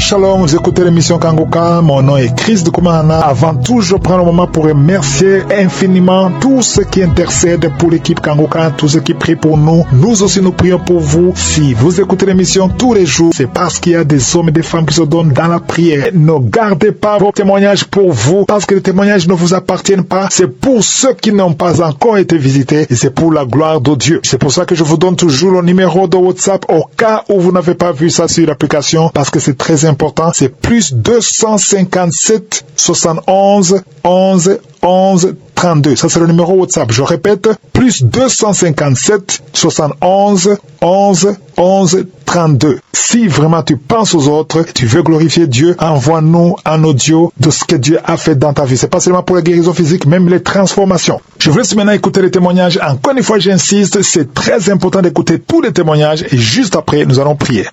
Shalom, vous écoutez l'émission Kanguka, mon nom est Chris de Koumana. Avant tout, je prends le moment pour remercier infiniment tous ceux qui intercèdent pour l'équipe Kanguka, tous ceux qui prient pour nous. Nous aussi, nous prions pour vous. Si vous écoutez l'émission tous les jours, c'est parce qu'il y a des hommes et des femmes qui se donnent dans la prière. Ne gardez pas vos témoignages pour vous, parce que les témoignages ne vous appartiennent pas. C'est pour ceux qui n'ont pas encore été visités et c'est pour la gloire de Dieu. C'est pour ça que je vous donne toujours le numéro de WhatsApp au cas où vous n'avez pas vu ça sur l'application, parce que c'est très important. C'est plus 257 71 11 11 32. Ça, c'est le numéro WhatsApp. Je répète, plus 257 71 11 11 32. Si vraiment tu penses aux autres, tu veux glorifier Dieu, envoie-nous un audio de ce que Dieu a fait dans ta vie. C'est pas seulement pour la guérison physique, même les transformations. Je vous laisse maintenant écouter les témoignages. Encore une fois, j'insiste, c'est très important d'écouter tous les témoignages et juste après, nous allons prier.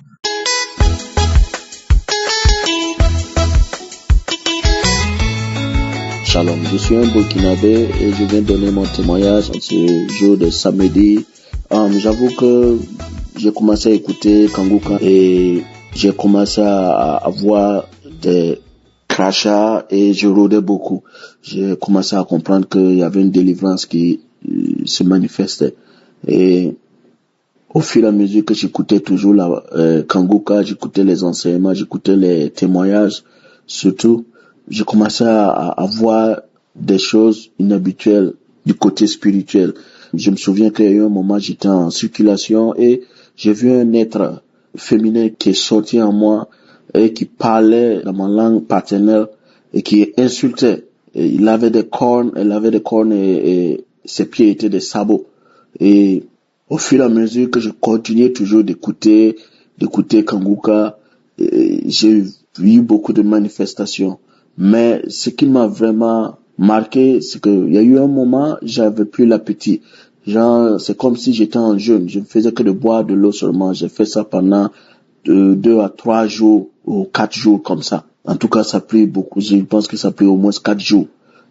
Shalom, je suis un Burkinabé et je viens donner mon témoignage en ce jour de samedi. J'avoue que j'ai commencé à écouter Kanguka et j'ai commencé à avoir des crachats et je rôdais beaucoup. J'ai commencé à comprendre qu'il y avait une délivrance qui se manifestait. Et au fur et à mesure que j'écoutais toujours Kanguka, j'écoutais les enseignements, j'écoutais les témoignages, surtout, j'ai commencé à voir des choses inhabituelles du côté spirituel. Je me souviens qu'il y a eu un moment, j'étais en circulation et j'ai vu un être féminin qui est sorti en moi et qui parlait dans ma langue paternelle et qui insultait. Et il avait des cornes et ses pieds étaient des sabots. Et au fur et à mesure que je continuais toujours d'écouter Kanguka, j'ai vu beaucoup de manifestations. Mais ce qui m'a vraiment marqué, c'est qu'il y a eu un moment, j'avais plus l'appétit. Genre, c'est comme si j'étais en jeûne. Je ne faisais que de boire de l'eau seulement. J'ai fait ça pendant 2 à 3 jours ou 4 jours comme ça. En tout cas, ça a pris beaucoup. Je pense que ça a pris au moins 4 jours.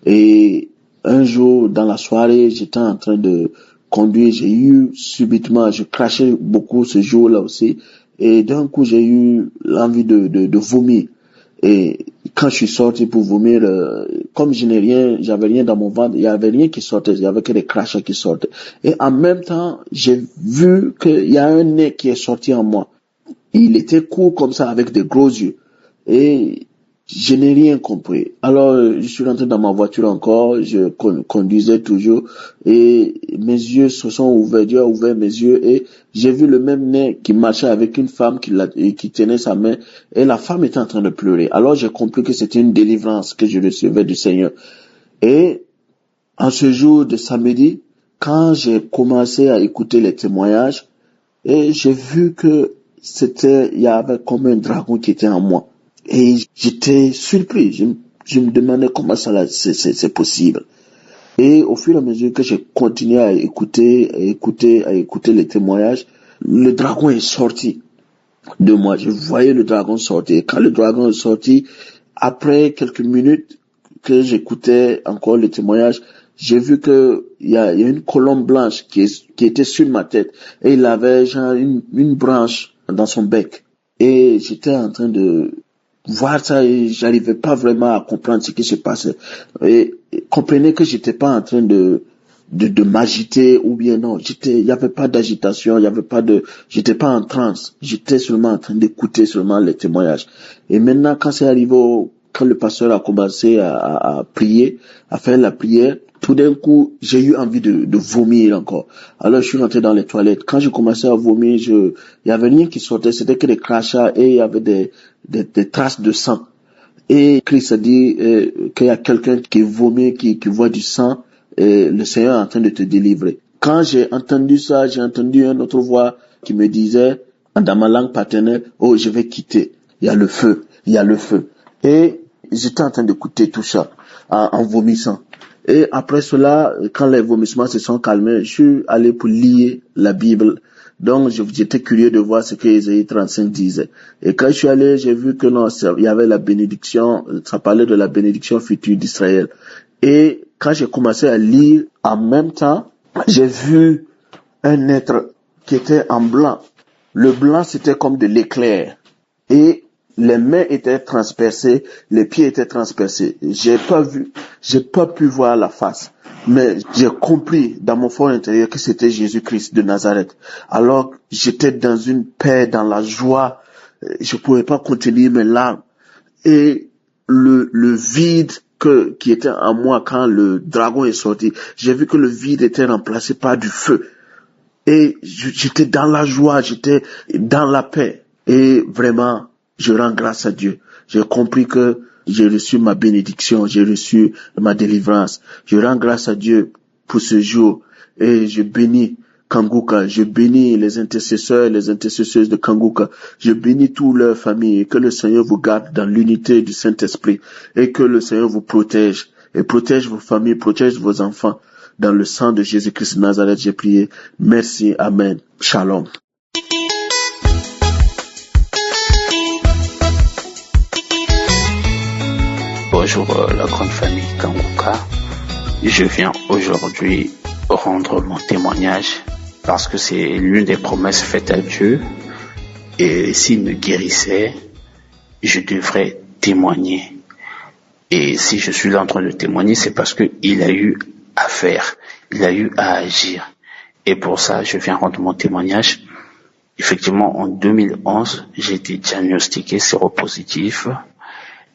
Et un jour, dans la soirée, j'étais en train de conduire. J'ai eu subitement, je crachais beaucoup ce jour-là aussi. Et d'un coup, j'ai eu l'envie de vomir. Et quand je suis sorti pour vomir, comme j'avais rien dans mon ventre, il y avait rien qui sortait, il y avait que des crachats qui sortaient. Et en même temps, j'ai vu qu'il y a un nez qui est sorti en moi. Il était court comme ça, avec des gros yeux. Et je n'ai rien compris. Alors, je suis rentré dans ma voiture encore, je conduisais toujours, et mes yeux se sont ouverts, Dieu a ouvert mes yeux, et j'ai vu le même nez qui marchait avec une femme qui tenait sa main, et la femme était en train de pleurer. Alors, j'ai compris que c'était une délivrance que je recevais du Seigneur. Et, en ce jour de samedi, quand j'ai commencé à écouter les témoignages, et j'ai vu que il y avait comme un dragon qui était en moi. Et j'étais surpris. Je me demandais comment ça c'est possible. Et au fur et à mesure que j'ai continué à écouter les témoignages, le dragon est sorti de moi. Je voyais le dragon sortir. Quand le dragon est sorti, après quelques minutes que j'écoutais encore les témoignages, j'ai vu que il y a une colombe blanche qui était sur ma tête et il avait genre une branche dans son bec. Et j'étais en train de voir ça et j'arrivais pas vraiment à comprendre ce qui se passait. Et comprenez que j'étais pas en train de m'agiter ou bien non. Il y avait pas d'agitation, j'étais pas en transe. J'étais seulement en train d'écouter seulement les témoignages. Et maintenant, quand c'est arrivé quand le pasteur a commencé à prier, à faire la prière, tout d'un coup, j'ai eu envie de vomir encore. Alors, je suis rentré dans les toilettes. Quand j'ai commencé à vomir, il y avait rien qui sortait, c'était que des crachats et il y avait des traces de sang. Et Christ a dit qu'il y a quelqu'un qui vomit, qui voit du sang, et le Seigneur est en train de te délivrer. Quand j'ai entendu ça, j'ai entendu une autre voix qui me disait, dans ma langue paternelle, oh, je vais quitter. Il y a le feu. Et j'étais en train d'écouter tout ça, en vomissant. Et après cela, quand les vomissements se sont calmés, je suis allé pour lire la Bible. Donc, j'étais curieux de voir ce que Ésaïe 35 disait. Et quand je suis allé, j'ai vu que non, il y avait la bénédiction, ça parlait de la bénédiction future d'Israël. Et quand j'ai commencé à lire, en même temps, j'ai vu un être qui était en blanc. Le blanc, c'était comme de l'éclair. Et les mains étaient transpercées, les pieds étaient transpercés. J'ai pas pu voir la face. Mais j'ai compris dans mon fort intérieur que c'était Jésus-Christ de Nazareth. Alors, j'étais dans une paix, dans la joie. Je pouvais pas contenir mes larmes. Et le vide qui était en moi quand le dragon est sorti, j'ai vu que le vide était remplacé par du feu. Et j'étais dans la joie, j'étais dans la paix. Et vraiment, je rends grâce à Dieu. J'ai compris que j'ai reçu ma bénédiction, j'ai reçu ma délivrance. Je rends grâce à Dieu pour ce jour. Et je bénis Kanguka, je bénis les intercesseurs et les intercesseuses de Kanguka. Je bénis toute leur famille et que le Seigneur vous garde dans l'unité du Saint-Esprit et que le Seigneur vous protège et protège vos familles, protège vos enfants. Dans le sang de Jésus-Christ de Nazareth, j'ai prié. Merci. Amen. Shalom. Bonjour la grande famille Kanguka. Je viens aujourd'hui rendre mon témoignage parce que c'est l'une des promesses faites à Dieu. Et s'il me guérissait, je devrais témoigner. Et si je suis là en train de témoigner, c'est parce qu'il a eu à faire, il a eu à agir. Et pour ça, je viens rendre mon témoignage. Effectivement, en 2011, j'ai été diagnostiqué séropositif.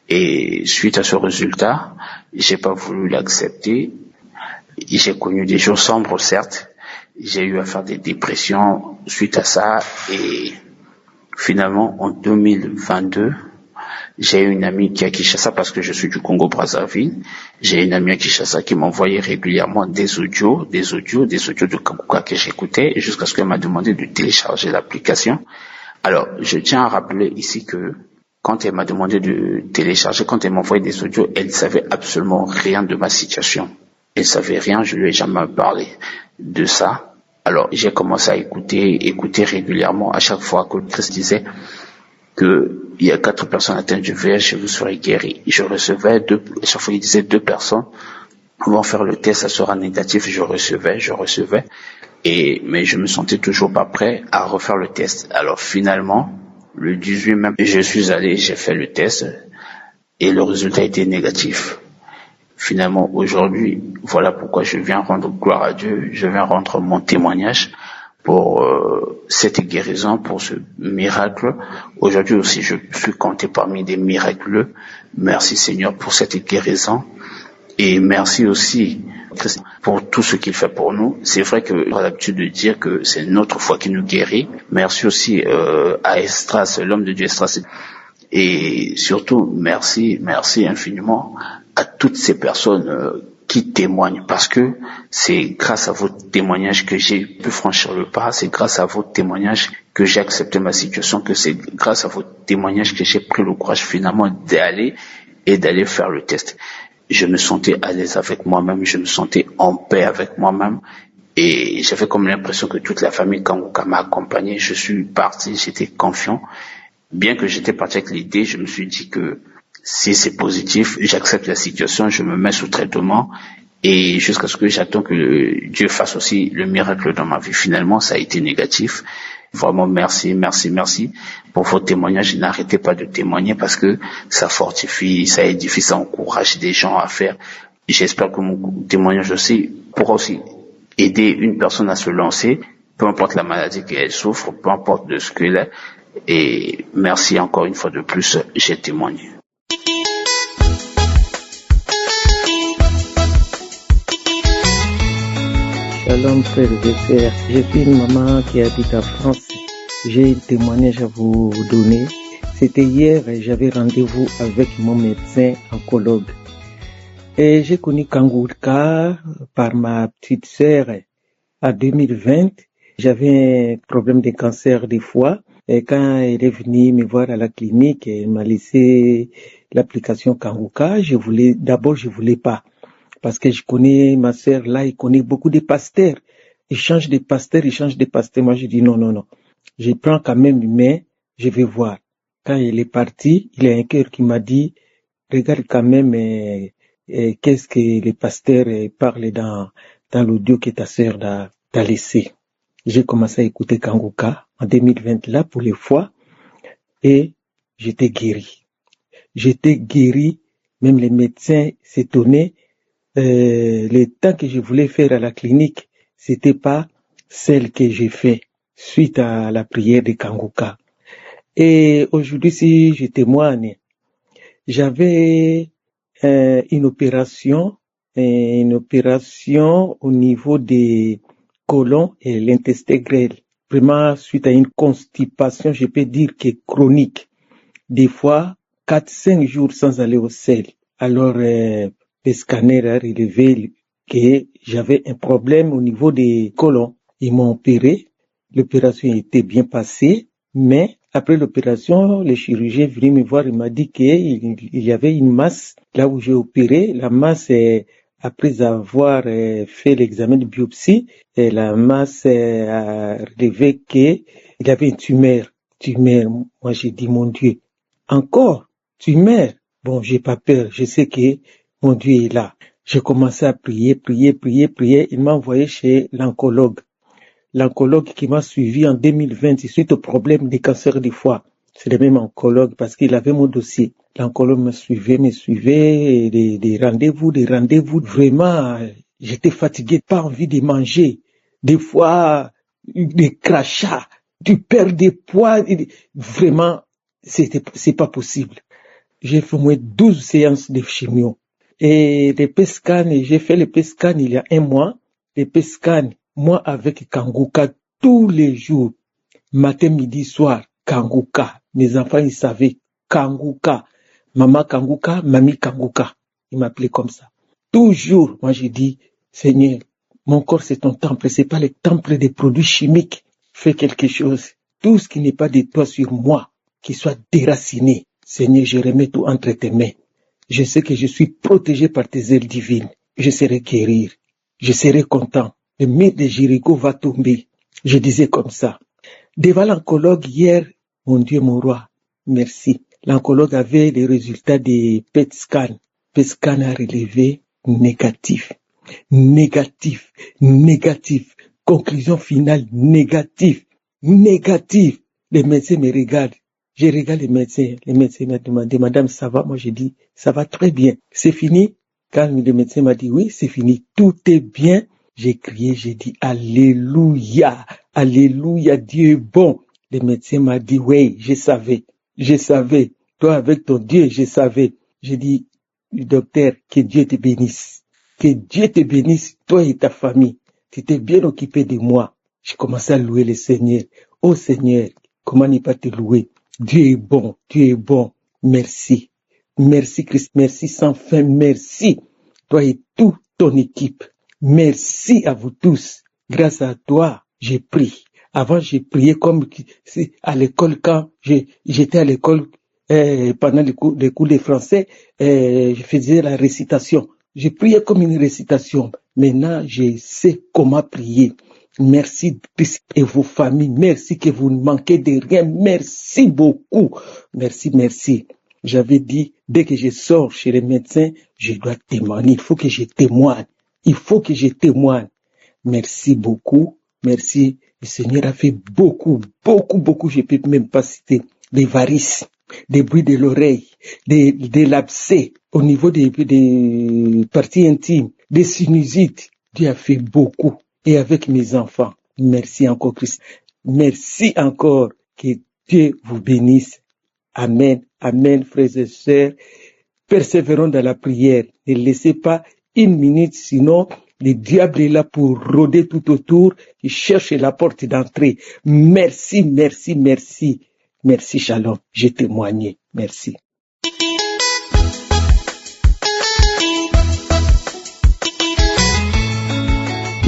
Et suite à ce résultat, j'ai pas voulu l'accepter. J'ai connu des jours sombres, certes. J'ai eu à faire des dépressions suite à ça. Et finalement, en 2022, j'ai une amie qui est à Kinshasa parce que je suis du Congo-Brazzaville. J'ai une amie à Kinshasa qui m'envoyait régulièrement des audios de Kanguka que j'écoutais jusqu'à ce qu'elle m'a demandé de télécharger l'application. Alors, je tiens à rappeler ici que quand elle m'a demandé de télécharger, quand elle m'envoyait des audios, elle ne savait absolument rien de ma situation. Elle savait rien, je lui ai jamais parlé de ça. Alors, j'ai commencé à écouter régulièrement à chaque fois que le Christ disait que il y a 4 personnes atteintes du VIH, vous serez guéris. Je recevais chaque fois il disait 2 personnes vont faire le test, ça sera négatif, je recevais, mais je me sentais toujours pas prêt à refaire le test. Alors finalement, le 18 mai, je suis allé, j'ai fait le test et le résultat était négatif. Finalement, aujourd'hui, voilà pourquoi je viens rendre gloire à Dieu, je viens rendre mon témoignage pour cette guérison, pour ce miracle. Aujourd'hui aussi, je suis compté parmi des miraculeux. Merci Seigneur pour cette guérison. Et merci aussi pour tout ce qu'il fait pour nous. C'est vrai qu'on a l'habitude de dire que c'est notre foi qui nous guérit. Merci aussi à Estras, l'homme de Dieu Estras. Et surtout, merci infiniment à toutes ces personnes qui témoignent, parce que c'est grâce à vos témoignages que j'ai pu franchir le pas, c'est grâce à vos témoignages que j'ai accepté ma situation, que c'est grâce à vos témoignages que j'ai pris le courage finalement d'aller faire le test. Je me sentais à l'aise avec moi-même, je me sentais en paix avec moi-même et j'avais comme l'impression que toute la famille Kanguka m'a accompagné. Je suis parti, j'étais confiant. Bien que j'étais parti avec l'idée, je me suis dit que si c'est positif, j'accepte la situation, je me mets sous traitement et jusqu'à ce que j'attends que Dieu fasse aussi le miracle dans ma vie. Finalement, ça a été négatif. Vraiment, merci pour vos témoignages. N'arrêtez pas de témoigner parce que ça fortifie, ça édifie, ça encourage des gens à faire. J'espère que mon témoignage aussi pourra aussi aider une personne à se lancer, peu importe la maladie qu'elle souffre, peu importe de ce qu'elle est. Et merci encore une fois de plus, j'ai témoigné. Shalom frères et sœurs, je suis une maman qui habite en France. J'ai un témoignage à vous donner. C'était hier, j'avais rendez-vous avec mon médecin oncologue. Et j'ai connu Kanguka par ma petite sœur en 2020. J'avais un problème de cancer du foie. Et quand elle est venue me voir à la clinique, elle m'a laissé l'application Kanguka. Je voulais pas. Parce que je connais ma sœur là, il connaît beaucoup de pasteurs. Il change de pasteur. Moi, je dis non. Je prends quand même, mais je vais voir. Quand il est parti, il y a un cœur qui m'a dit, regarde quand même, qu'est-ce que les pasteurs parlent dans l'audio que ta sœur t'a laissé. J'ai commencé à écouter Kanguka en 2020 là pour les fois et j'étais guéri. J'étais guéri, même les médecins s'étonnaient. Les temps que je voulais faire à la clinique, c'était pas celle que j'ai fait suite à la prière de Kanguka. Et aujourd'hui, si je témoigne, j'avais une opération au niveau des côlons et l'intestin grêle. Vraiment, suite à une constipation, je peux dire que chronique. Des fois, 4-5 jours sans aller au sel. Alors, le scanner a relevé que j'avais un problème au niveau des côlons. Ils m'ont opéré. L'opération était bien passée, mais après l'opération, le chirurgien est venu me voir, il m'a dit qu'il y avait une masse là où j'ai opéré. La masse, après avoir fait l'examen de biopsie, la masse a relevé qu'il y avait une tumeur. Moi j'ai dit, mon Dieu, encore tumeur? Bon, j'ai pas peur, je sais que mon Dieu est là. J'ai commencé à prier. Il m'a envoyé chez l'oncologue. L'oncologue qui m'a suivi en 2020 suite au problème des cancers du foie. C'est le même oncologue parce qu'il avait mon dossier. L'oncologue me suivait, des rendez-vous. Vraiment, j'étais fatigué, pas envie de manger. Des fois, des crachats, tu perds des poids. Vraiment, c'est pas possible. J'ai fait au moins 12 séances de chimio. Et les PET scans, j'ai fait les PET scans il y a 1 mois. Les PET scans, moi avec Kanguka, tous les jours, matin, midi, soir, Kanguka. Mes enfants, ils savaient Kanguka. Maman Kanguka, mamie Kanguka. Ils m'appelaient comme ça. Toujours, moi j'ai dit, Seigneur, mon corps c'est ton temple, c'est pas le temple des produits chimiques. Fais quelque chose. Tout ce qui n'est pas de toi sur moi, qui soit déraciné. Seigneur, je remets tout entre tes mains. Je sais que je suis protégé par tes ailes divines. Je serai guérir. Je serai content. Le mythe de Jéricho va tomber. Je disais comme ça. Devant l'oncologue hier, mon Dieu, mon roi, merci. L'oncologue avait les résultats des PET scans. PET scan a relevé négatif. Conclusion finale, négatif. Les médecins me regardent. Je regarde les médecins. Les médecins m'ont demandé, madame, ça va? Moi, j'ai dit, ça va très bien. C'est fini? Quand le médecin m'a dit, oui, c'est fini. Tout est bien. J'ai crié, j'ai dit, alléluia, Dieu est bon. Le médecin m'a dit, oui, je savais. Toi, avec ton Dieu, je savais. J'ai dit, docteur, que Dieu te bénisse. Toi et ta famille. Tu t'es bien occupé de moi. J'ai commencé à louer le Seigneur. Oh Seigneur, comment ne pas te louer? Dieu est bon. Merci Christ, merci sans fin, merci. Toi et toute ton équipe. Merci à vous tous. Grâce à toi, j'ai prié. Avant, j'ai prié comme à l'école quand j'étais à l'école pendant les cours de français, je faisais la récitation. Je priais comme une récitation. Maintenant, je sais comment prier. Merci Christ et vos familles. Merci que vous ne manquez de rien. Merci beaucoup. Merci. J'avais dit, dès que je sors chez les médecins, je dois témoigner. Il faut que je témoigne. Merci beaucoup. Merci. Le Seigneur a fait beaucoup. Je peux même pas citer des varices, des bruits de l'oreille, des l'abcès au niveau des parties intimes, des sinusites. Dieu a fait beaucoup. Et avec mes enfants, merci encore Christ. Merci encore. Que Dieu vous bénisse. Amen, frères et sœurs. Persévérons dans la prière. Ne laissez pas 1 minute, sinon le diable est là pour rôder tout autour. Il cherche la porte d'entrée. Merci. Merci, shalom. J'ai témoigné. Merci.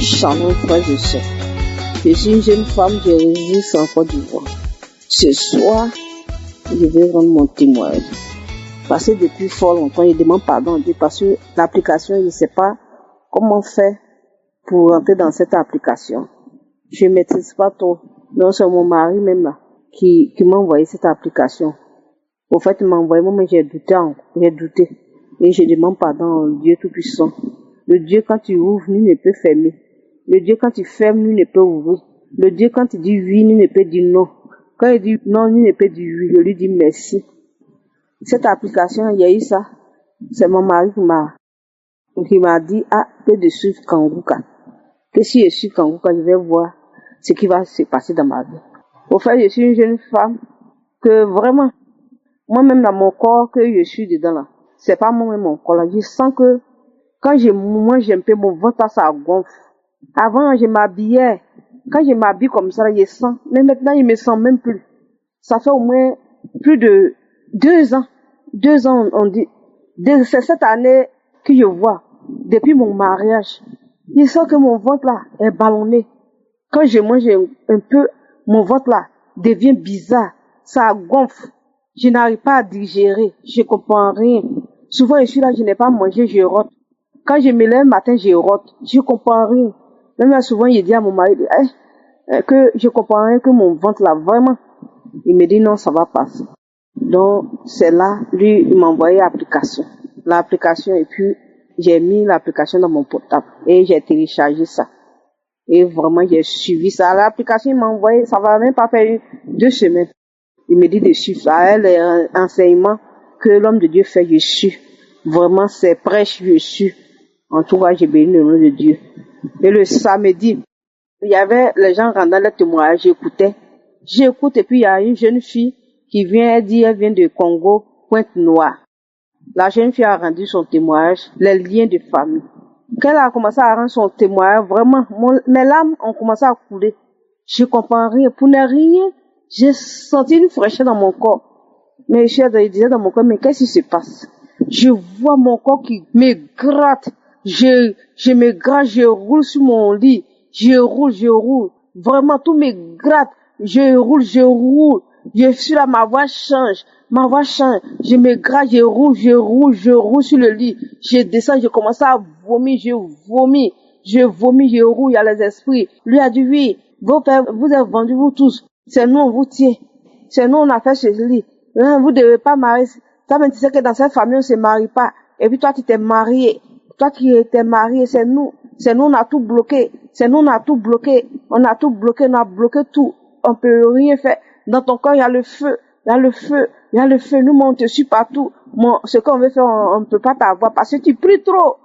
Shalom, frères et sœurs. Je suis une jeune femme, je réside en Côte d'Ivoire. Ce soir, je vais rendre mon témoignage. Parce que depuis fort longtemps, je demande pardon à Dieu parce que l'application, je ne sais pas comment faire pour rentrer dans cette application. Je ne maîtrise pas trop. Donc, c'est mon mari même là qui m'a envoyé cette application. Au fait, il m'a envoyé, moi, mais j'ai douté. Et je demande pardon au Dieu Tout-Puissant. Le Dieu, quand tu ouvres, nul ne peut fermer. Le Dieu, quand tu fermes, nul ne peut ouvrir. Le Dieu, quand il dit oui, nul ne peut dire non. Quand il dit non, nul ne peut dire oui. Je lui dis merci. Cette application, il y a eu ça. C'est mon mari qui m'a dit, que de suivre Kanguka. Que si je suis Kanguka, je vais voir ce qui va se passer dans ma vie. Au fait, je suis une jeune femme que vraiment, moi-même dans mon corps que je suis dedans là, c'est pas moi-même mon corps là. Je sens que quand je mange un peu, mon ventre ça gonfle. Avant, je m'habillais. Quand je m'habille comme ça, je sens. Mais maintenant, je me sens même plus. Ça fait au moins plus de 2 ans. 2 ans, on dit. C'est cette année que je vois, depuis mon mariage. Je sens que mon ventre là est ballonné. Quand je mange un peu, mon ventre là devient bizarre. Ça gonfle. Je n'arrive pas à digérer. Je comprends rien. Souvent, je suis là, je n'ai pas mangé, je rote. Quand je me lève le matin, je rote. Je comprends rien. Même là, souvent, il dit à mon mari, que je comprends rien, que mon ventre là, vraiment. Il me dit non, ça va passer. Donc, c'est là, lui, il m'a envoyé l'application, et puis, j'ai mis l'application dans mon portable, et j'ai téléchargé ça. Et vraiment, j'ai suivi ça. L'application, il m'a envoyé, ça va même pas faire 2 semaines. Il me dit de suivre ça. Les enseignements que l'homme de Dieu fait, je suis. Vraiment, c'est prêche, je suis. En tout cas, j'ai béni le nom de Dieu. Et le samedi, il y avait les gens rendant le témoignage, j'écoute, et puis il y a une jeune fille qui vient, elle dit, elle vient de Congo, Pointe-Noire. La jeune fille a rendu son témoignage, les liens de famille. Quand elle a commencé à rendre son témoignage, vraiment, mes larmes ont commencé à couler. Je comprends rien. Pour ne rien, j'ai senti une fraîcheur dans mon corps. Mais je disais dans mon corps, mais qu'est-ce qui se passe? Je vois mon corps qui me gratte. Je me gratte, je roule sur mon lit. Je roule. Vraiment, tout me gratte. Je roule. Je suis là, ma voix change. Je me gratte, je roule sur le lit. Je descends, je commence à vomir, je vomis, je roule, il y a les esprits. Lui a dit, oui, vos pères, vous êtes vendus, vous tous. C'est nous, on vous tient. C'est nous, on a fait ce lit. Là, vous devez pas marier. Ça veut dire que dans cette famille, on se marie pas. Et puis toi, tu t'es marié. Toi qui étais marié, c'est nous, on a tout bloqué. On a bloqué tout. On peut rien faire. Dans ton corps, il y a le feu. Nous, on te suit partout. Ce qu'on veut faire, on ne peut pas t'avoir parce que tu pries trop.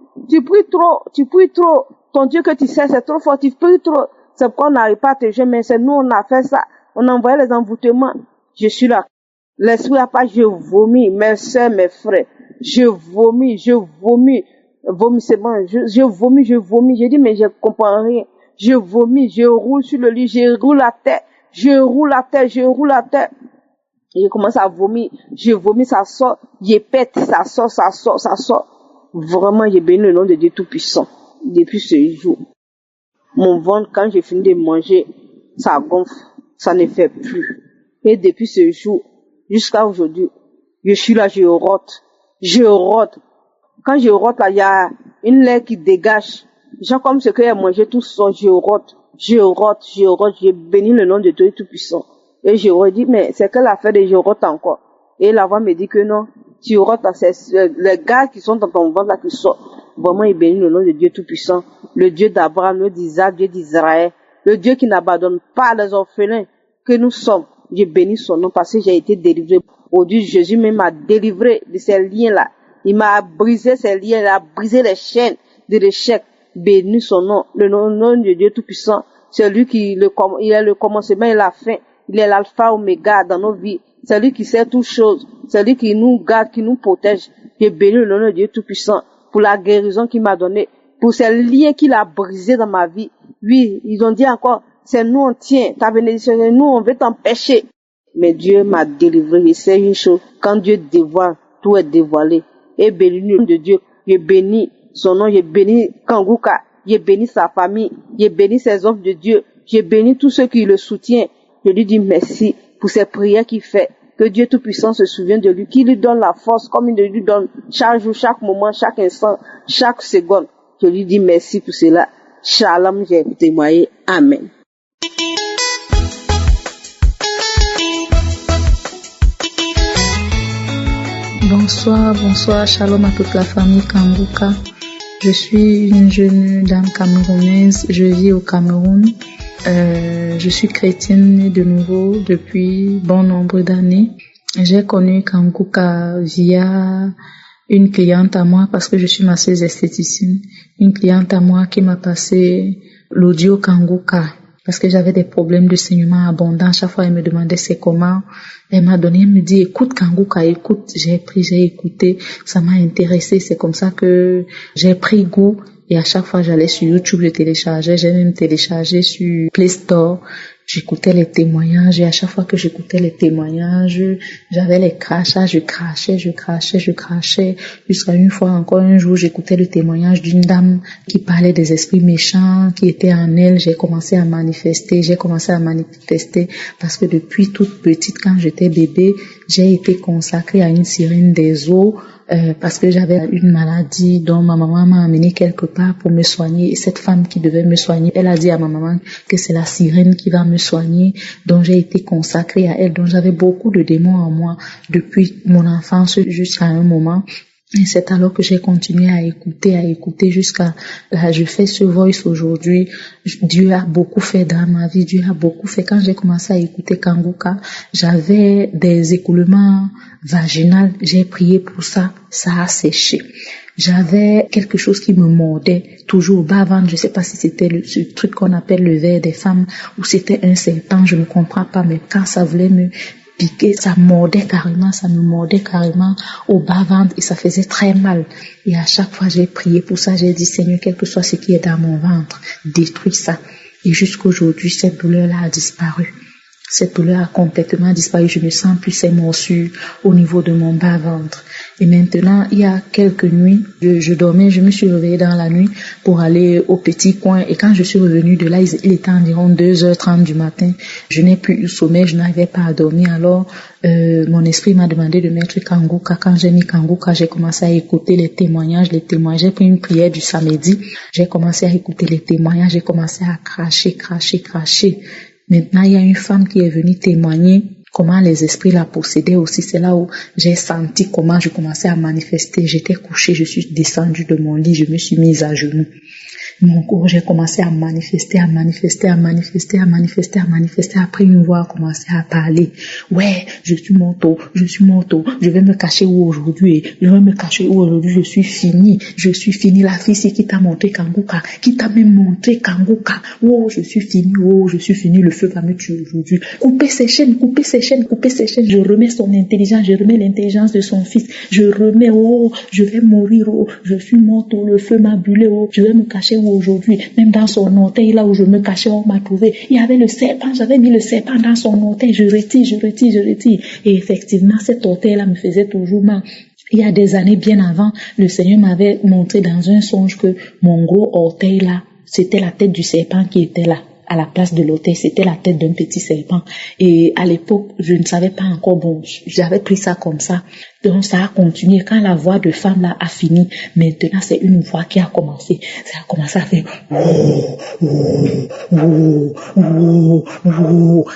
Ton Dieu que tu sais, c'est trop fort, tu pries trop. C'est pourquoi on n'arrive pas à te jeter, mais c'est nous, on a fait ça. On a envoyé les envoûtements. Je suis là. L'esprit à part, je vomis. Mes soeurs, mes frères. Je vomis. Vomissement. Je vomis. J'ai dit, mais je comprends rien. Je vomis. Je roule sur le lit. Je roule la tête. Et je commence à vomir. Je vomis, ça sort. Je pète, ça sort. Vraiment, j'ai béni le nom de Dieu Tout-Puissant. Depuis ce jour. Mon ventre, quand j'ai fini de manger, ça gonfle. Ça ne fait plus. Et depuis ce jour, jusqu'à aujourd'hui, je suis là, je rote. Quand je rote, là, il y a une lait qui dégage. Genre comme ce que j'ai mangé tout ça, je rote. J'ai béni le nom de Dieu Tout-Puissant. Et je redis, mais c'est que l'affaire de je rote encore. Et la voix me dit que non, tu rotes, c'est les gars qui sont dans ton ventre là qui sortent. Vraiment, il bénit le nom de Dieu Tout-Puissant. Le Dieu d'Abraham, le Dieu d'Isaac, Dieu d'Israël. Le Dieu qui n'abandonne pas les orphelins que nous sommes. J'ai béni son nom parce que j'ai été délivré. Aujourd'hui, Jésus même m'a délivré de ces liens-là. Il m'a brisé ces liens, il a brisé les chaînes de l'échec. Béni son nom. Le nom de Dieu Tout-Puissant. C'est lui il est le commencement et la fin. Il est l'alpha oméga dans nos vies. C'est lui qui sait toutes choses. C'est lui qui nous garde, qui nous protège. J'ai béni le nom de Dieu Tout-Puissant pour la guérison qu'il m'a donnée, pour ces liens qu'il a brisés dans ma vie. Oui, ils ont dit encore, c'est nous on tient, ta bénédiction, nous on veut t'empêcher. Mais Dieu m'a délivré. Et c'est une chose, quand Dieu dévoile, tout est dévoilé. Et béni le nom de Dieu. J'ai béni son nom, j'ai béni Kanguka, j'ai béni sa famille, j'ai béni ses œuvres de Dieu, j'ai béni tous ceux qui le soutiennent. Je lui dis merci pour ces prières qu'il fait. Que Dieu Tout-Puissant se souvienne de lui, qu'il lui donne la force comme il lui donne chaque jour, chaque moment, chaque instant, chaque seconde. Je lui dis merci pour cela. Shalom, j'ai témoigné. Amen. Bonsoir, shalom à toute la famille Kanguka. Je suis une jeune dame camerounaise, je vis au Cameroun. Je suis chrétienne de nouveau depuis bon nombre d'années. J'ai connu Kanguka via une cliente à moi parce que je suis masseuse esthéticienne. Une cliente à moi qui m'a passé l'audio Kanguka parce que j'avais des problèmes de saignement abondant. Chaque fois, elle me demandait c'est comment. Elle m'a donné, elle me dit écoute Kanguka, écoute. J'ai écouté. Ça m'a intéressé. C'est comme ça que j'ai pris goût. Et à chaque fois, j'allais sur YouTube, je téléchargeais. J'ai même téléchargé sur Play Store. J'écoutais les témoignages et à chaque fois que j'écoutais les témoignages, j'avais les crachats, je crachais. Jusqu'à une fois encore, un jour, j'écoutais le témoignage d'une dame qui parlait des esprits méchants qui étaient en elle. J'ai commencé à manifester parce que depuis toute petite, quand j'étais bébé, j'ai été consacrée à une sirène des eaux. Parce que j'avais une maladie dont ma maman m'a amenée quelque part pour me soigner et cette femme qui devait me soigner, elle a dit à ma maman que c'est la sirène qui va me soigner, donc j'ai été consacrée à elle, donc j'avais beaucoup de démons en moi depuis mon enfance jusqu'à un moment. Et c'est alors que j'ai continué à écouter jusqu'à là, je fais ce voice aujourd'hui. Dieu a beaucoup fait dans ma vie, Dieu a beaucoup fait. Quand j'ai commencé à écouter Kanguka, j'avais des écoulements vaginaux, j'ai prié pour ça, ça a séché. J'avais quelque chose qui me mordait toujours au bas-ventre, je sais pas si c'était ce truc qu'on appelle le ver des femmes ou c'était un serpent, je ne comprends pas, mais quand ça voulait me piqué, ça me mordait carrément au bas-ventre et ça faisait très mal. Et à chaque fois, j'ai prié pour ça, j'ai dit, Seigneur, quel que soit ce qui est dans mon ventre, détruis ça. Et jusqu'aujourd'hui, cette douleur-là a disparu. Cette douleur a complètement disparu. Je ne sens plus ces morsures au niveau de mon bas-ventre. Et maintenant, il y a quelques nuits, je dormais, je me suis réveillée dans la nuit pour aller au petit coin. Et quand je suis revenue de là, il était environ 2h30 du matin. Je n'ai plus eu sommeil, je n'arrivais pas à dormir. Alors, mon esprit m'a demandé de mettre Kanguka. Quand j'ai mis Kanguka, j'ai commencé à écouter les témoignages. J'ai pris une prière du samedi. J'ai commencé à écouter les témoignages. J'ai commencé à cracher. Maintenant, il y a une femme qui est venue témoigner comment les esprits la possédaient aussi. C'est là où j'ai senti comment je commençais à manifester. J'étais couchée, je suis descendue de mon lit, je me suis mise à genoux. Mon corps, j'ai commencé à manifester. Après, une voix a commencé à parler. Ouais, je suis morto. Je vais me cacher où aujourd'hui? Je suis finie. La fille, c'est qui t'a montré Kanguka. Oh, je suis finie. Le feu va me tuer aujourd'hui. Coupez ses chaînes. Je remets son intelligence. Je remets l'intelligence de son fils. Je vais mourir. Oh, je suis morte. Le feu m'a brûlé. Oh, je vais me cacher aujourd'hui, même dans son orteil, là où je me cachais, on m'a trouvé. Il y avait le serpent, j'avais mis le serpent dans son orteil, je retire. Et effectivement, cet orteil-là me faisait toujours mal. Il y a des années, bien avant, le Seigneur m'avait montré dans un songe que mon gros orteil-là, c'était la tête du serpent qui était là. À la place de l'orteil, c'était la tête d'un petit serpent. Et à l'époque, je ne savais pas encore, j'avais pris ça comme ça. Donc ça a continué. Quand la voix de femme là a fini, maintenant c'est une voix qui a commencé. Ça a commencé à faire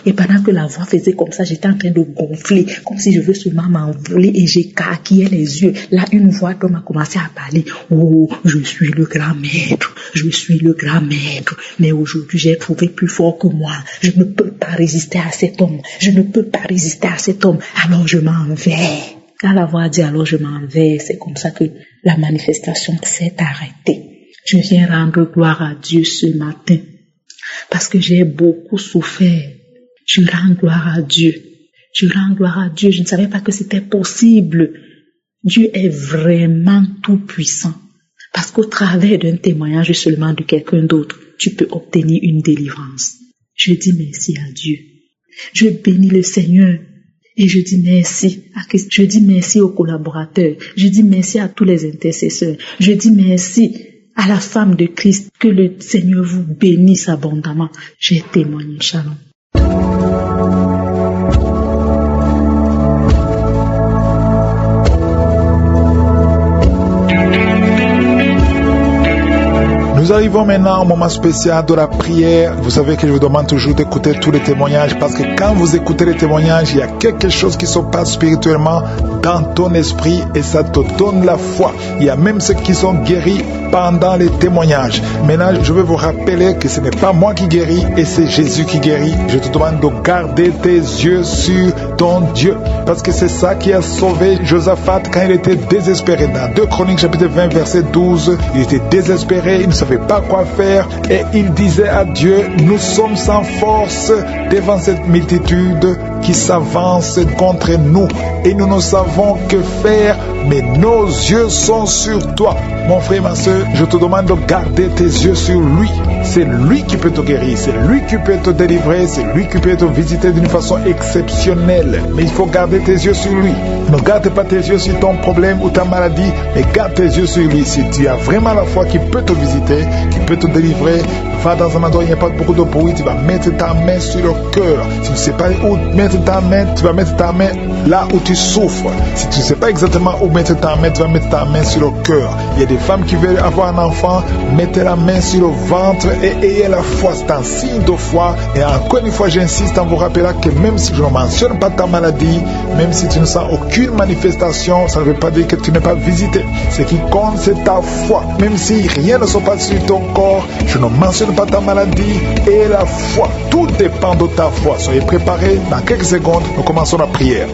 et pendant que la voix faisait comme ça, j'étais en train de gonfler, comme si je veux seulement m'envoler et j'ai carquillé les yeux. Là, une voix d'homme a commencé à parler. Oh, je suis le grand maître. Mais aujourd'hui, j'ai trouvé plus fort que moi. Je ne peux pas résister à cet homme. Alors je m'en vais. Quand la voix dit alors je m'en vais, c'est comme ça que la manifestation s'est arrêtée. Je viens rendre gloire à Dieu ce matin parce que j'ai beaucoup souffert. Je rends gloire à Dieu. Je ne savais pas que c'était possible. Dieu est vraiment tout puissant parce qu'au travers d'un témoignage seulement de quelqu'un d'autre, tu peux obtenir une délivrance. Je dis merci à Dieu. Je bénis le Seigneur. Et je dis merci à Christ. Je dis merci aux collaborateurs. Je dis merci à tous les intercesseurs. Je dis merci à la femme de Christ. Que le Seigneur vous bénisse abondamment. J'ai témoigné. Shalom. Nous Nous arrivons maintenant au moment spécial de la prière. Vous savez que je vous demande toujours d'écouter tous les témoignages parce que quand vous écoutez les témoignages, il y a quelque chose qui se passe spirituellement dans ton esprit et ça te donne la foi. Il y a même ceux qui sont guéris pendant les témoignages. Maintenant, je veux vous rappeler que ce n'est pas moi qui guéris et c'est Jésus qui guérit. Je te demande de garder tes yeux sur ton Dieu parce que c'est ça qui a sauvé Josaphat quand il était désespéré. Dans 2 Chroniques chapitre 20 verset 12, il était désespéré, il ne savait pas quoi faire et il disait à Dieu, nous sommes sans force devant cette multitude qui s'avance contre nous et nous ne savons que faire, mais nos yeux sont sur toi. Mon frère, ma soeur, je te demande de garder tes yeux sur lui. C'est lui qui peut te guérir, c'est lui qui peut te délivrer, c'est lui qui peut te visiter d'une façon exceptionnelle. Mais il faut garder tes yeux sur lui. Ne garde pas tes yeux sur ton problème ou ta maladie, mais garde tes yeux sur lui. Si tu as vraiment la foi qui peut te visiter, qui peut te délivrer, va dans un endroit où il n'y a pas beaucoup de bruit, tu vas mettre ta main sur le cœur. Si tu ne sais pas où mettre ta main, tu vas mettre ta main là où tu souffres. Si tu ne sais pas exactement où mettre ta main, tu vas mettre ta main sur le cœur. Il y a des femmes qui veulent avoir un enfant, mettez la main sur le ventre et ayez la foi. C'est un signe de foi. Et encore une fois, j'insiste en vous rappelant que même si je ne mentionne pas ta maladie, même si tu ne sens aucune manifestation, ça ne veut pas dire que tu n'es pas visité. Ce qui compte, c'est ta foi. Même si rien ne se passe sur ton corps, je ne mentionne pas ta maladie et la foi. Tout dépend de ta foi. Soyez préparés. Dans quelques secondes, nous commençons la prière.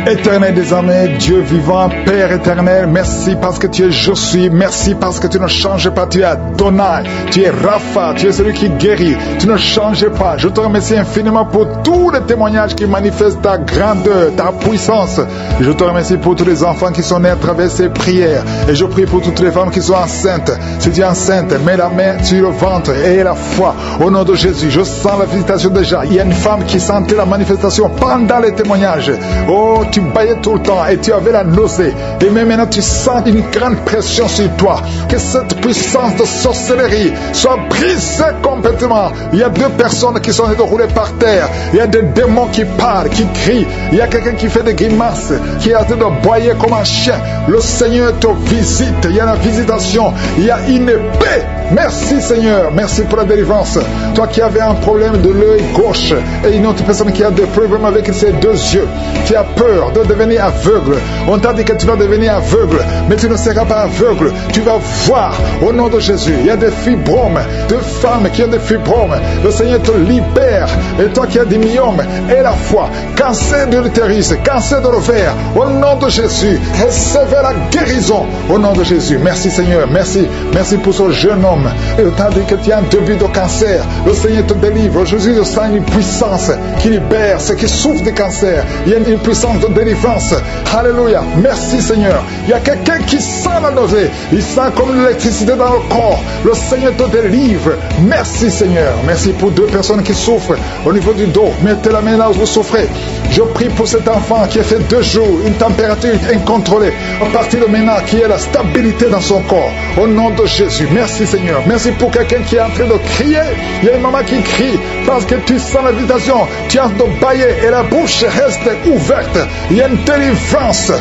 Éternel des armées, Dieu vivant, Père éternel, merci parce que tu es je suis, merci parce que tu ne changes pas, tu es Adonai, tu es Rapha, tu es celui qui guérit, tu ne changes pas. Je te remercie infiniment pour tous les témoignages qui manifestent ta grandeur, ta puissance. Je te remercie pour tous les enfants qui sont nés à travers ces prières et je prie pour toutes les femmes qui sont enceintes. Si tu es enceinte, mets la main sur le ventre et la foi au nom de Jésus. Je sens la visitation déjà. Il y a une femme qui sentait la manifestation pendant les témoignages. Oh, tu baillais tout le temps et tu avais la nausée. Et même maintenant, tu sens une grande pression sur toi. Que cette puissance de sorcellerie soit brisée complètement. Il y a 2 personnes qui sont en train de rouler par terre. Il y a des démons qui parlent, qui crient. Il y a quelqu'un qui fait des grimaces, qui est en train de boyer comme un chien. Le Seigneur te visite. Il y a la visitation. Il y a une épée. Merci Seigneur. Merci pour la délivrance. Toi qui avais un problème de l'œil gauche et une autre personne qui a des problèmes avec ses 2 yeux. Tu as peur de devenir aveugle. On t'a dit que tu vas devenir aveugle, mais tu ne seras pas aveugle. Tu vas voir au nom de Jésus. Il y a des fibromes, 2 femmes qui ont des fibromes. Le Seigneur te libère. Et toi qui as des myomes, aie la foi. Cancer de l'utérus, cancer de l'ovaire, au nom de Jésus, recevez la guérison au nom de Jésus. Merci Seigneur, merci. Merci pour ce jeune homme. Et on t'a dit que tu as un début de cancer. Le Seigneur te délivre. Jésus te sent une puissance qui libère ceux qui souffrent de cancer. Il y a une puissance de délivrance. Alléluia. Merci Seigneur. Il y a quelqu'un qui sent la nausée. Il sent comme l'électricité dans le corps. Le Seigneur te délivre. Merci Seigneur. Merci pour 2 personnes qui souffrent au niveau du dos. Mettez la main là où vous souffrez. Je prie pour cet enfant qui a fait 2 jours, une température incontrôlée. À partir de maintenant, qui ait la stabilité dans son corps. Au nom de Jésus. Merci Seigneur. Merci pour quelqu'un qui est en train de crier. Il y a une maman qui crie parce que tu sens la visitation. Tu es en train de bailler et la bouche reste ouverte. Il y a une délivrance.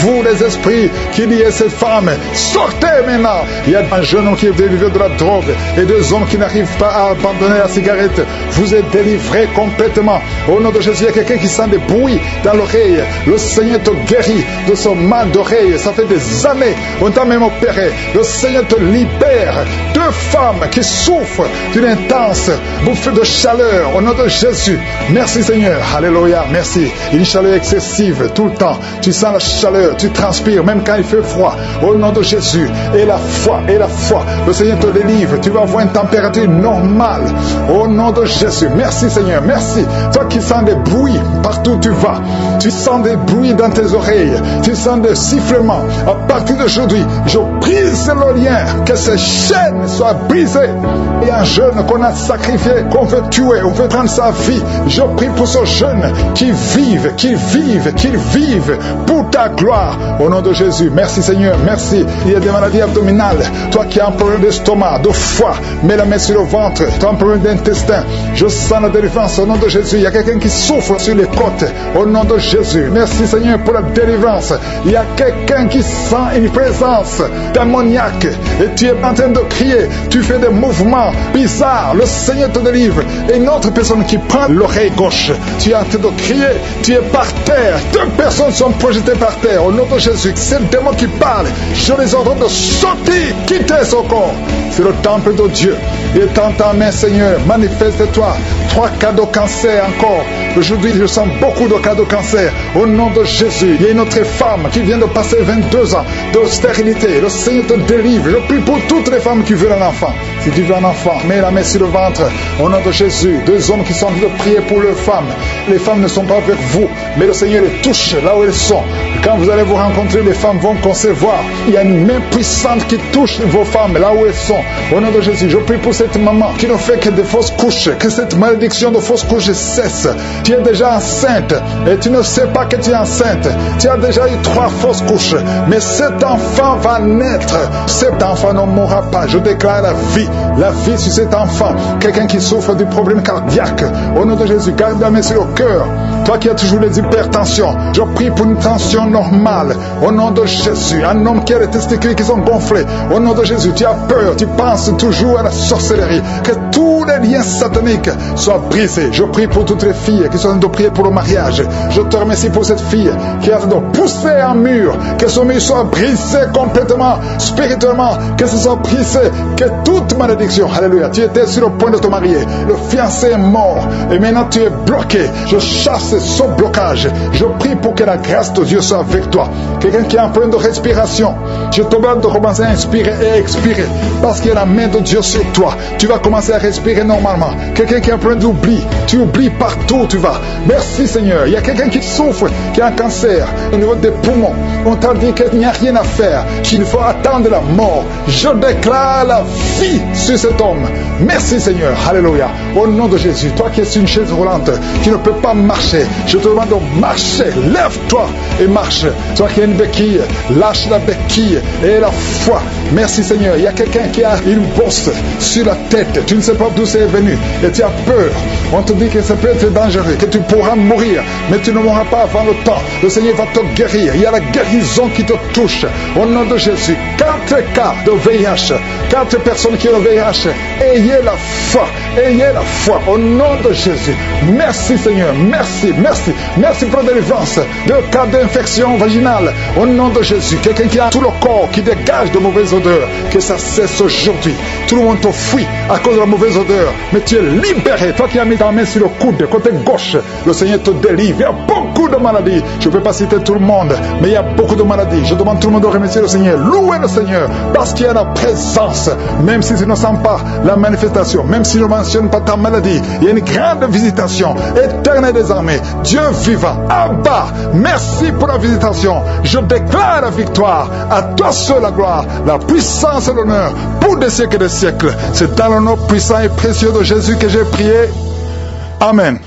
Vous les esprits qui liez cette femme, sortez maintenant. Il y a un jeune homme qui est délivré de la drogue et 2 hommes qui n'arrivent pas à abandonner la cigarette. Vous êtes délivrés complètement. Au nom de Jésus, il y a quelqu'un qui sent des bruits dans l'oreille. Le Seigneur te guérit de son mal d'oreille. Ça fait des années. On t'a même opéré. Le Seigneur te libère. 2 femmes qui souffrent d'une intense bouffée de chaleur. Au nom de Jésus. Merci Seigneur. Alléluia. Merci. Une chaleur excessive tout le temps. Tu sens la chaleur. Tu transpires même quand il fait froid. Au nom de Jésus. Et la foi. Et la foi. Le Seigneur te délivre. Tu vas avoir une température normale. Au nom de Jésus. Merci Seigneur. Merci. Toi qui sens des bruits partout où tu vas. Tu sens des bruits dans tes oreilles. Tu sens des sifflements. À partir d'aujourd'hui, je brise brise le lien, que ces chaînes soient brisées. Et un jeune qu'on a sacrifié, qu'on veut tuer, on veut prendre sa vie, je prie pour ce jeune qui vive pour ta gloire. Au nom de Jésus, merci Seigneur, merci. Il y a des maladies abdominales, toi qui as un problème d'estomac, de foie, mets la main sur le ventre, tu as un problème d'intestin, je sens la délivrance au nom de Jésus. Il y a quelqu'un qui souffre sur les côtes, au nom de Jésus, merci Seigneur pour la délivrance. Il y a quelqu'un qui sent une présence démoniaque et tu es en train de crier, tu fais des mouvements bizarres, le Seigneur te délivre. Et une autre personne qui prend l'oreille gauche, tu es en train de crier, tu es par terre, 2 personnes sont projetées par terre, au nom de Jésus. C'est le démon qui parle, je les ordonne de sortir, quitter son corps. C'est le temple de Dieu. Il est en ta main, Seigneur, manifeste-toi. 3 cas de cancer encore. Aujourd'hui, je sens beaucoup de cas de cancer. Au nom de Jésus, il y a une autre femme qui vient de passer 22 ans de stérilité. Le Seigneur te délivre. Je prie pour toutes les femmes qui veulent un enfant. Si tu veux un enfant, mets la main sur le ventre. Au nom de Jésus, 2 hommes qui sont en train de prier pour leurs femmes. Les femmes ne sont pas avec vous, mais le Seigneur les touche là où elles sont. Quand vous allez vous rencontrer, les femmes vont concevoir. Il y a une main puissante qui touche vos femmes là où elles sont. Au nom de Jésus, je prie pour cette maman qui ne fait que des fausses couches, que cette malédiction de fausses couches cesse. Tu es déjà enceinte et tu ne sais pas que tu es enceinte. Tu as déjà eu 3 fausses couches, mais cet enfant va naître. Cet enfant ne mourra pas. Je déclare la vie sur cet enfant. Quelqu'un qui souffre du problème cardiaque, au nom de Jésus, garde la main sur le cœur. Toi qui as toujours les hypertensions, je prie pour une tension normale. Au nom de Jésus, un homme qui a les testicules qui sont gonflés. Au nom de Jésus, tu as peur, tu penses toujours à la sorcellerie. Que tous les liens sataniques soient brisés. Je prie pour toutes les filles qui sont en train de prier pour le mariage. Je te remercie pour cette fille qui est en train de pousser un mur. Que ce mur soit brisé complètement, spirituellement. Que ce soit brisé. Que toute malédiction, alléluia, tu étais sur le point de te marier. Le fiancé est mort et maintenant tu es bloqué. Je chasse ce blocage. Je prie pour que la grâce de Dieu soit avec toi. Quelqu'un qui a un problème de respiration, je te demande de commencer à inspirer et expirer parce qu'il y a la main de Dieu sur toi. Tu vas commencer à respirer normalement. Quelqu'un qui a un problème d'oubli, tu oublies partout où tu vas. Merci Seigneur. Il y a quelqu'un qui souffre, qui a un cancer au niveau des poumons. On t'a dit qu'il n'y a rien à faire, qu'il faut attendre la mort. Je déclare la vie sur cet homme. Merci Seigneur. Alléluia. Au nom de Jésus, toi qui es sur une chaise roulante, qui ne peux pas marcher, je te demande de marcher. Lève-toi et marche. Toi qui as une béquille, lâche la béquille et la foi. Merci Seigneur. Il y a quelqu'un qui a une bosse sur la tête. Tu ne sais pas d'où c'est venu et tu as peur. On te dit que ça peut être dangereux, que tu pourras mourir, mais tu ne mourras pas avant le temps. Le Seigneur va te guérir. Il y a la guérison qui te touche. Au nom de Jésus, 4 cas de VIH, 4 personnes qui ont le VIH. Ayez la foi. Ayez la foi. Au nom de Jésus. Merci Seigneur. Merci. Merci. Merci pour la délivrance de cas d'infection vaginale. Au nom de Jésus. Quelqu'un qui a tout le corps qui dégage de mauvaises odeurs. Que ça cesse aujourd'hui. Tout le monde te fuit à cause de la mauvaise odeur. Mais tu es libéré. Toi qui as mis ta main sur le coude, côté gauche, le Seigneur te délivre. Il y a beaucoup de maladies. Je ne peux pas citer tout le monde, mais il y a beaucoup de maladies. Je demande tout le monde de remercier le Seigneur. Louez le Seigneur parce qu'il y a la présence. Même si tu ne sens pas la manifestation, même si je ne mentionne pas ta maladie, il y a une grande visitation éternelle des armées. Dieu vivant. Abba, merci pour la visitation. Je déclare la victoire. À toi seul la gloire, la puissance et l'honneur pour des siècles et des siècles. C'est dans le nom puissant et précieux de Jésus que j'ai prié. Amen.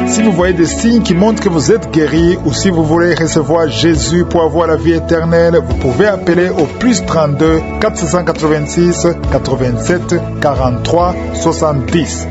Si vous voyez des signes qui montrent que vous êtes guéri ou si vous voulez recevoir Jésus pour avoir la vie éternelle, vous pouvez appeler au plus 32 486 87 43 70.